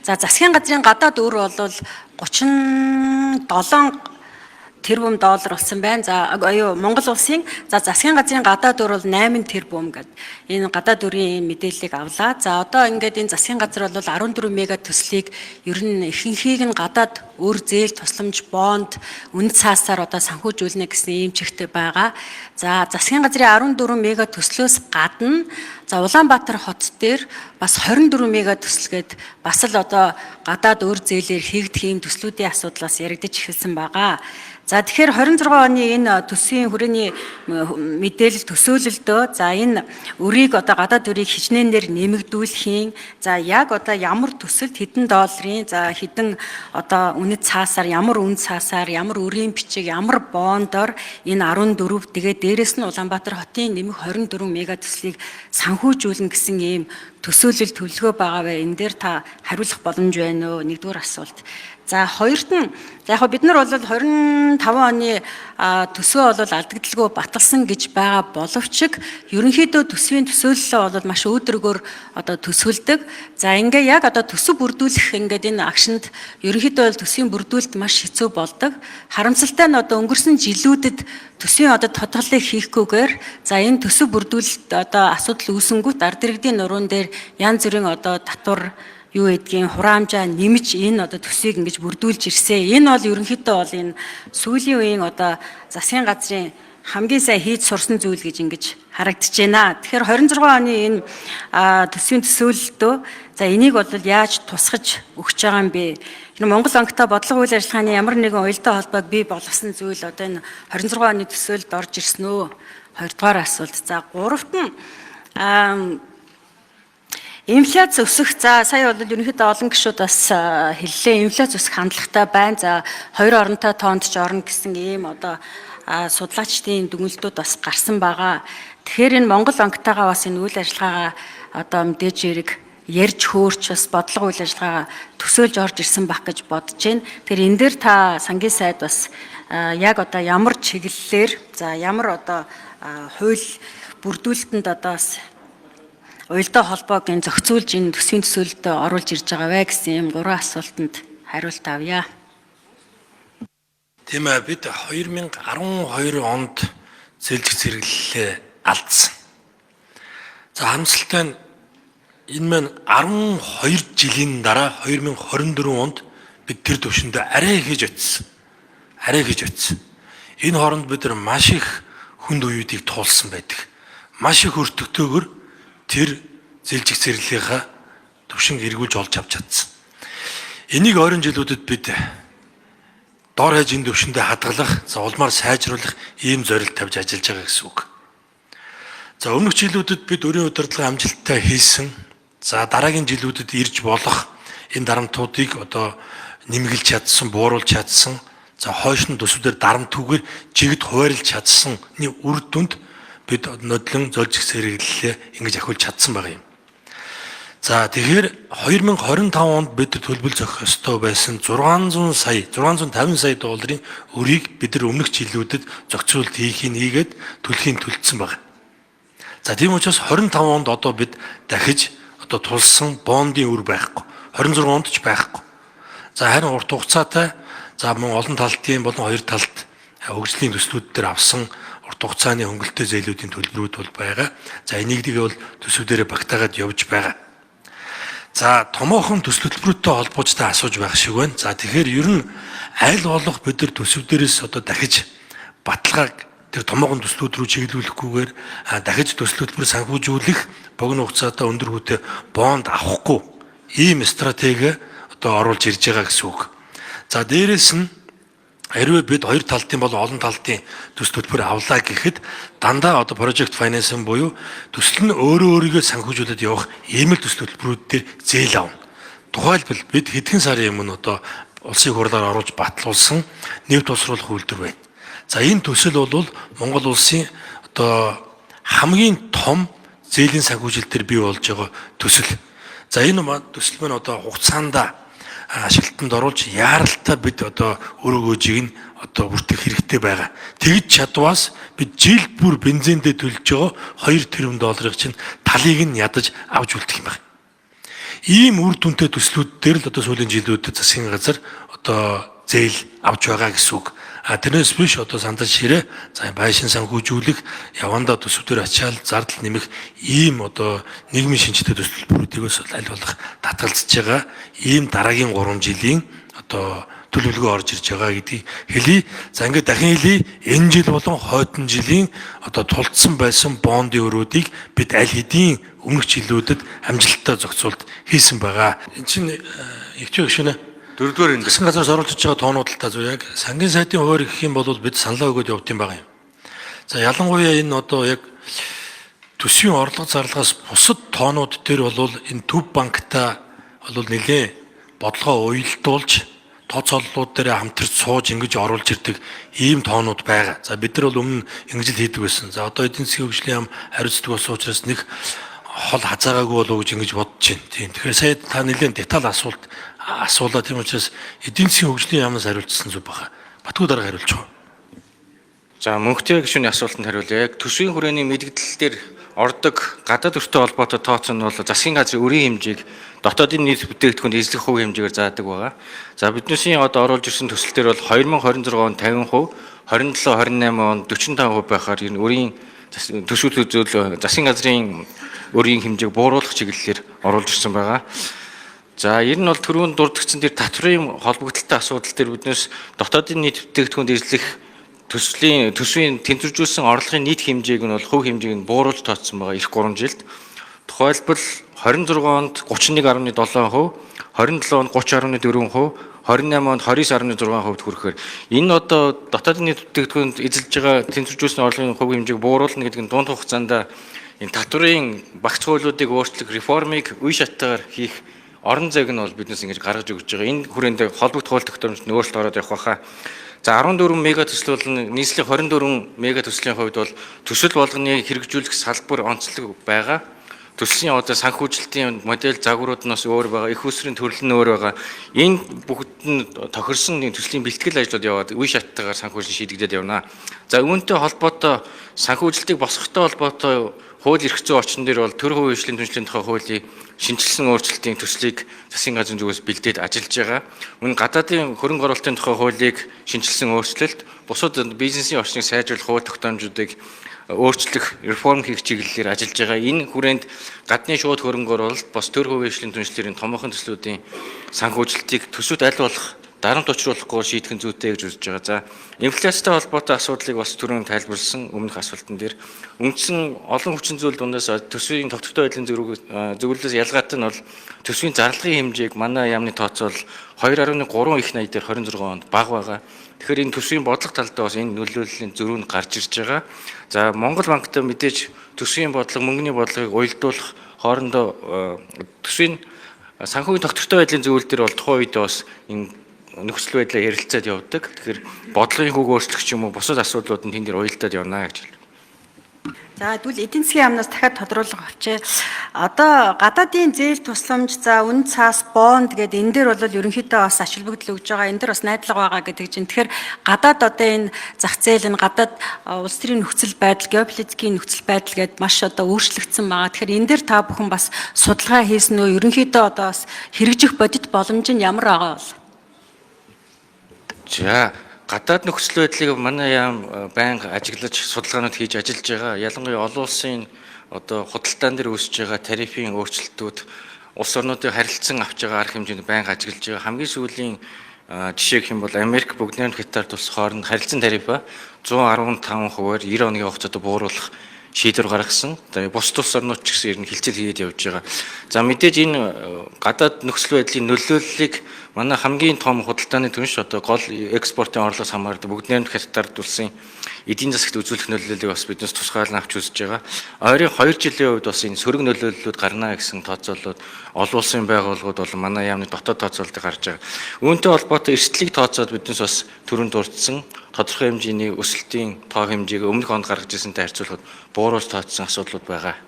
За засгийн газрын гадаад өр бол 37 тэрбум доллар болсон байна. За Монгол улсын засгийн газрын гадаад өр бол 8 тэрбум гэдэг энэ гадаад өрийн мэдээллийг авлаа. За одоо ингээд энэ засгийн газар бол 14 мега төслийг ер нь ихэнхийг нь гадаад өр зээл тусламж бонд үнэт цаасаар одоо санхүүжүүлнэ гэсэн ийм чигт байгаа. За засгийн газрын 14 мега төслөөс гадна за Улаанбаатар хот дээр бас 24 мега төслгээд бас л одоо гадаад өр зээлээр хийгдэх ийм төслүүдийн асуудлаас яригдж эхэлсэн байгаа. За тэгэхээр 26 оны энэ төсвийн хүрээний мэдээлэл төсөөлөлдөө за энэ өрийг одоо гадаад өрийг хичнээнээр нэмэгдүүлэхийн за яг одоо ямар төсөлд хэдэн долларын за хэдэн одоо үнэт цаасаар ямар үнэт цаасаар ямар өрийн бичиг ямар бондоор энэ 14 тэгээ дээрэс нь Улаанбаатар хотын нэмэх 24 мега төслийг санхүүжүүлнэ гэсэн ийм төсөөлөл төлөвлөгөө байгаа бай. Энэ дээр та хариулах боломж байна уу? Нэгдүгээр асуулт. За хоёрт нь яг бид нар бол 25 оны төсөө бол алдагдaltaгүй баталсан гэж байгаа боловч ерөнхийдөө төсвийн төсөөллөө бол маш өөдрөгөөр одоо төсөөлдөг. За ингээ яг одоо төсөв бүрдүүлэх ингээд энэ агшинд ерөнхийдөө бол төсвийн бүрдүүлэлт маш хэцүү болдог. Харамсалтай нь одоо өнгөрсөн жилүүдэд төсвийн одоо тодголыг хийхгүйгээр за энэ төсөв бүрдүүлэлт одоо асуудал үүсэнгүүт ард иргэдийн нуруунд дээр янз бүрийн одоо татвар юу гэдгийг хураамжаа нэмж энэ одоо төсвийг ингэж бүрдүүлж ирсэн. Энэ бол ерөнхийдөө бол энэ сүүлийн үеийн одоо засгийн газрын хамгийн сайн хийж сурсан зүйл гэж ингэж харагдаж байна. Тэгэхээр 26 оны энэ төсвийн төсөөлөлтөө за энийг бол яаж тусгаж өгч байгаа юм бэ? Энэ Монгол онгтой бодлого үйл ажиллагааны ямар нэгэн уялдаа холбоог бий болгосон зүйл одоо энэ 26 оны төсөөлөлд орж ирсэн үү? Хоёрдугаар асуулт. За гуравт нь инфляц өсөх за сая бол ерөнхийдөө олон гишүүд бас хэллээ инфляц өсөх хандлагатай байна. За хоёр оронтой тоонд ч орно гэсэн ийм одоо судлаачдын дүгнэлтүүд бас гарсан байгаа. Тэгэхээр энэ Монгол онгтойгоо бас энэ үйл ажиллагаагаа одоо мэдээж хэрэг ярьж хөөрч бас бодлого үйл ажиллагаагаа төсөөлж орж ирсэн байх гэж бодож байна. Тэгэхээр энэ дээр та сангийн сайд бас яг одоо ямар чиглэлээр за ямар одоо хууль бүрдүүлэлтэнд одоо бас уялдаа холбоог энэ зохицуулж энэ төсвийн төсөөлөлд оруулж ирж байгаа вэ гэсэн юм 3 асуултанд хариулт авъя. Тийм ээ бид 2012 онд зээлжих зэрэглэлээ алдсан. За харамсалтай нь энэ маань 12 жилийн дараа 2024 онд бид тэр төвшөндөө арай хийж очсон. Арай хийж очсон. Энэ хооронд бид нар маш их хүнд үеүүдийг туулсан байдаг. Маш их өртөгтэйгээр тэр зээлжих зэрэглэлийнхаа төвшинг эргүүлж олж авч чадсан. Энийг ойрын жилүүдэд бид дор хаяж энэ төвшөндөө хадгалах, за улмаар сайжруулах ийм зорилт тавьж ажиллаж байгаа гэсэн үг. За өмнөх жилүүдэд бид өрийн удирдлага амжилттай хийсэн. За дараагийн жилүүдэд ирж болох энэ дарамтуудыг одоо нэмгэлж чадсан, бууруулж чадсан. За хойш нь төсвүүдээр дарамтгүйгээр жигд хуваарлж чадсаны үр дүнд бид нодлон зээлжих зэрэглэлээ ингэж ахиулж чадсан байгаа юм. За тэгэхээр 2025 онд бид төлбөл зохих ёстой байсан 650 сая долларын өрийг бид нар өмнөх жилүүдэд зохицуулалт хийгээд төлөхийн төлцсөн байна. За тийм учраас 25 онд одоо бид дахиж одоо тулсан бондын үр байхгүй. 26 онд ч байхгүй. За харин урт хугацаатай за мөн олон талтын болон хоёр талт хөгжлийн төслүүд дээр авсан урт хугацааны хөнгөлөлтөө зээлүүдийн төлбөрүүд бол байгаа. За энийг бол төсвүүдээр багтаагаад явж байгаа. За томоохон төсөл төлбөрүүдтэй холбоочтой асууж байх шиг байна. За тэгэхээр ер нь аль болох бид нар төсвүүдээрээс одоо дахиж баталгааг тэр томоохон төслүүд рүү чиглүүлэхгүйгээр дахиж төсөл төлбөр санхүүжүүлэх богино хугацаатай өндөр хүүтэй бонд авахгүй ийм стратеги одоо оруулж ирж байгаа гэсэн үг. За дээрэс нь хэрвээ бид хоёр талтын бол олон талтын төсөл төлбөр авлаа гэхэд дандаа одоо project finance буюу төсөл нь өөрийгөө санхүүжүүлээд явах ийм л төсөл төлбөрүүд дээр зээл авна. Тухайлбал бид хэдхэн сарын өмнө одоо улсын хурлаар оруулж батлуулсан нэвт тусруулах үйлдвэр байна. За энэ төсөл бол Монгол улсын одоо хамгийн том зээлийн санхүүжилт төр бий болж байгаа төсөл. За энэ төсөл маань одоо хугацаанд ашиглалтанд оруулж яаралтай бид одоо өрөөгөөжийг нь одоо бүртгэх хэрэгтэй байгаа. Тэгж чадваас бид жил бүр бензиндээ төлж байгаа 2 тэрбум долларыг чинь талыг нь ядаж авч үлдэх юм байна. ийм үр дүнтэй төслүүд дээр л одоо сүүлийн жилүүдэд засгийн газар одоо зээл авч байгаа гэсэн үг. Тэрнээс биш одоо сандаж ширээ за байшин санхүүжүүлэх явандаа төсвүүдээр ачаал зардал нэмэх ийм одоо нийгмийн шинжтэй төсөлбөрүүдээс аль болох татгалзаж байгаа ийм дараагийн 3 жилийн одоо төлөвлөгөө орж ирж байгаа гэдгийг хэлье. За ингээд дахин хэлье. Энэ жил болон хойдон жилийн одоо тулдсан байсан бондын өрөөдийг бид аль хэдийн өмнөх жилүүдэд амжилттай зохицуулт хийсэн байгаа. Энэ чинь их гүшинэ. Дөрөвдүгээр энэ засгийн газраас оруулж байгаа тоонууд л та зөв яг сангийн сайтын хуваар гэх юм бол бид саналаа өгөөд явд юм байгаа юм. За ялангуяа энэ одоо яг төсвийн орлого зарлагаас бусад тоонууд дээр бол энэ төв банктай бол нэлээ бодлогоо уялдуулж тооцооллууд дээр хамтарч сууж ингэж оруулж ирдэг ийм тоонууд байгаа. За бид нар бол өмнө ингэж л хийдэг байсан. За одоо эдийн засгийн хөгжлийн яам хариуцдаг болсон учраас нэг хол хазаагаагүй болов гэж ингэж бодож байна. Тийм. Тэгэхээр сая та нэлээд деталь асуулаа тийм учраас эдийн засгийн хөгжлийн яамнаас хариулцсан зүг баха. Батгүй дарга хариулж байгаа. За мөнхтэй гишүүний асуултанд хариулъя. Яг төсвийн хүрээний мэдгдэл дээр ордог гадаад өртөө холбоотой тооцоо нь бол засгийн газрын өрийн хэмжээг дотоодын нийт бүтээгдэхүүнд эзлэх хувь хэмжээгээр заадаг байгаа. За биднээсийн одоо оруулж ирсэн төсөл дээр бол 2026 онд 50%, 27-28 онд 45% байхаар энэ өрийн төсвөл үзүүл засгийн газрын өрийн хэмжээг бууруулах чиглэлээр оруулж ирсэн байгаа. За ер нь бол түрүүнд дурдгдсан тэр татврын холбогдолтой асуудал дээр биднээс дотоодын нийт бүтээгдэхүүнд эзлэх төсвийн тэнцвэржүүлсэн орлогын нийт хэмжээг нь бол хувь хэмжээг нь бууруулж тооцсон байгаа эх 3 жилд. Тухайлбал 26 онд 31.7%, 27 онд 30.4%, 28 онд 29.6% хүрэхээр энэ одоо дотоодын нийт бүтээгдэхүүнд эзэлж байгаа тэнцвэржүүлсэн орлогын хувь хэмжээг бууруулна гэдэг нь дунд хугацаанд энэ татврын багц хуулиудыг өөрчлөх реформыг үе шаттайгаар хийх орон зайг нь бол биднээс ингэж гаргаж өгч байгаа. Энэ хүрээнд холбогд хууль тогтоомжид өөрчлөлт ороод явах байхаа. За 14 мега төсөл бол нийслэлийн 24 мега төслийн хувьд бол төсөл болгоныг хэрэгжүүлэх салбар онцлог байгаа. Төслийн одоо санхүүжилтийн модель загварууд нь бас өөр байгаа. Их усрын төрөл нь өөр байгаа. Энэ бүгд нь тохирсон төслийн бэлтгэл ажлууд яваад үе шаттайгаар санхүүжилт шийдэгдээд явна. За үүнтэй холбоотой санхүүжилтийг босгохтой холбоотой хууль эрх зүйн орчин дээр бол төр хувийн хөгжлийн түншлэлийн тухай хуулийн шинжилсэн өөрчлөлтийн төслийг засгийн газрын зүгээс бэлдээд ажиллаж байгаа. Мөн гадаадын хөрөнгө оруулалтын тухай хуулийг шинжилсэн өөрчлөлт, бусад бизнесийн орчныг сайжруулах хууль тогтоомжуудыг өөрчлөх, реформ хийх чиглэлээр ажиллаж байгаа. Энэ хүрээнд гадны шууд хөрөнгө оруулалт, бас төр хувийн хөгжлийн түншлэлийн томоохон төслүүдийн санхүүжилтийг төсөвт аль болох дарамт учруулахгүй шийдэх зүйтэй гэж үзэж байгаа. За инфляцтай холбоотой асуудлыг бас түрүүн тайлбарлсан өмнөх асуултан дээр үндсэн олон хүчин зүйл дундаас төсвийн тогтвортой байдлын зөвлөлөөс ялгаатай нь бол төсвийн зарлагын хэмжээг манай яамны тооцоол 2.3 их 80 дээр 26 онд бага байгаа. Тэгэхээр энэ төсвийн бодлого талдаа бас энэ нөлөөллийн зөрүү нь гарч ирж байгаа. За Монгол банктай мэдээж төсвийн бодлого, мөнгөний бодлогыг уялдуулах хоорондоо төсвийн санхүүгийн тогтвортой байдлын зөвлөл дээр бол тухайн үед бас энэ нөхцөл байдлаа ярилцаад явдаг. Тэгэхээр бодлогын хүүг өөрчлөх ч юм уу бусад асуудлууд нь тэн дээр уялдаад явна гэж хэлдэг. За тэгвэл эдийн засгийн яамнаас дахиад тодруулга авчээ. Одоо гадаадын зээл тусламж, за үн цаас, бонд гэдэг энэ дээр бол ерөнхийдөө бас ач холбогдол өгж байгаа. Энэ дээр бас найдлага байгаа гэдэг чинь. Тэгэхээр гадаад одоо энэ зах зээл нь гадаад улс төрийн нөхцөл байдал, геополитикийн нөхцөл байдал гэдээ маш одоо өөрчлөгдсөн байгаа. Тэгэхээр энэ дээр та бүхэн бас судалгаа хийсэн үү? Ерөнхийдөө одоо бас хэрэгжих бодит боломж нь ямар байгаа вэ? За гадаад нөхцөл байдлыг манай яам байнга ажиглаж судалгаанууд хийж ажиллаж байгаа. Ялангуяа олон улсын одоо худалдаан дээр үүсэж байгаа тарифын өөрчлөлтүүд улс орнуудыг харилцан авч байгаа арга хэмжээнд байнга ажиглаж байгаа. Хамгийн сүүлийн жишээ гэх юм бол Америк, Бүгд найрамд Хятад улс хооронд харилцан тарифа 115%-аар 90 оны хугацаанд бууруулах шийдвэр гаргасан. Тэгээ бус улс орнууд ч гэсэн ер нь хилцэл хийгээд явж байгаа. За мэдээж энэ гадаад нөхцөл байдлын нөлөөллийг манай хамгийн том худалдааны түнш одоо гол экспортын орлогоос хамаардаг Бүгд найрамд Хятад улсын эдийн засагт үзүүлэх нөлөөллийг бас биднээс тусгаалan авч үзэж байгаа. Ойрын 2 жилийн хувьд бас энэ сөрөг нөлөөллүүд гарна гэсэн тооцоолоод олон улсын байгууллагууд бол манай яамны дотоод тооцоололтыг гарч байгаа. Үүнтэй холбоотой эрсдлийг тооцоод биднээс бас түрүүнд дурдсан тодорхой хэмжээний өсөлтийн тоо хэмжээг өмнөх онд гаргаж ирсэнтэй харьцуулахад бууруулж тооцсон асуудлууд байгаа.